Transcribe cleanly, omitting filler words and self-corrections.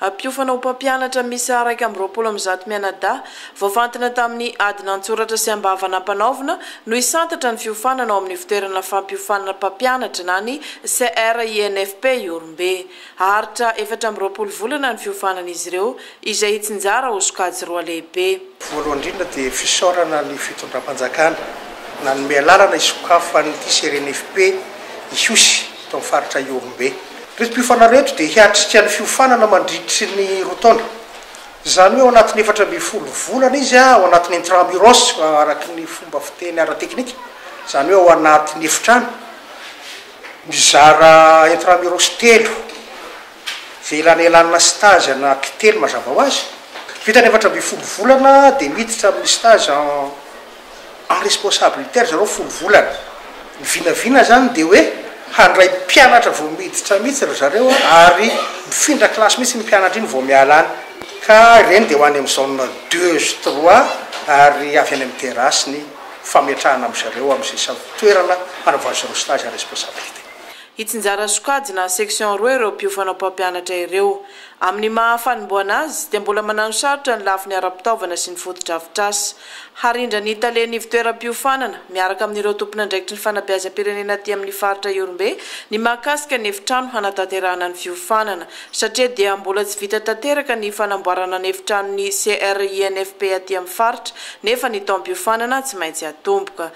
Mpiofana mpampianatra misy 120 mianadahy voafantina tamin'ny adina antsoratra sy ambavana ampanaovina no isantatra ny fiofanana ao amin'ny fitoerana fampiofanana mpampianatra na ny CRINFP Iorombe. Aharitra 4 volana ny fiofanan'izy ireo izay hitsinjara ho sokajy roa lehibe. Voalohany indrindra dia fisaorana ny fitondram-panjakana na ny mialalana isokafan'ny CRINFP ihosy tao amin'ny faritra Iorombe. Reto mpiofana reto dia hiatrika ny fiofanana mandritry ny rotaona. Izany hoe ao anatin'ny 4 volana izy ao anatin'ny intramuros araky ny fomba fiteny ara-teknika. Izany hoe ao anatin'ny efitrano mizara intramuros 3 izay ilanelanina stage anaky 3 mazava ho azy. Vita ny 4 volana dia miditra amin'ny stage en responsabilitaire zareo 10 volana. Ny vinavina zany dia hoe handray mpianatra vao miditra mihitsy ry zareo ary mifindra klasy mihitsy ny mpianatra iny vao miala any. Ka ireny dia ho any amin'ny zone 2 sy 3 ary avy any amin'ny terasy ny fametrahana amin'ny zareo amin'izay toerana hanaovana zareo stage en responsabilité. Hitsinjara sokajy na section 2 ireo mpiofana mpampianatra ireo. Amin'ny mahafanomboana azy dia mbola manano sarotra ny lafiny ara-pitaovana sy ny fotodrafitrasa. Harindra ny talen'ny fitoeram-piofanana miaraka amin'ireo tompon'andraikitry ny fanabeazam-pirenena aty amin'ny faritra Iorombe ny mahakasika ny efitrano hanatanterahana ny fiofanana satria dia mbola tsy vita tanteraka ny fanamboarana ny efitranon'ny CRINFP aty amin'ny faritra nefa ny taom-piofanana tsy maintsy atomboka.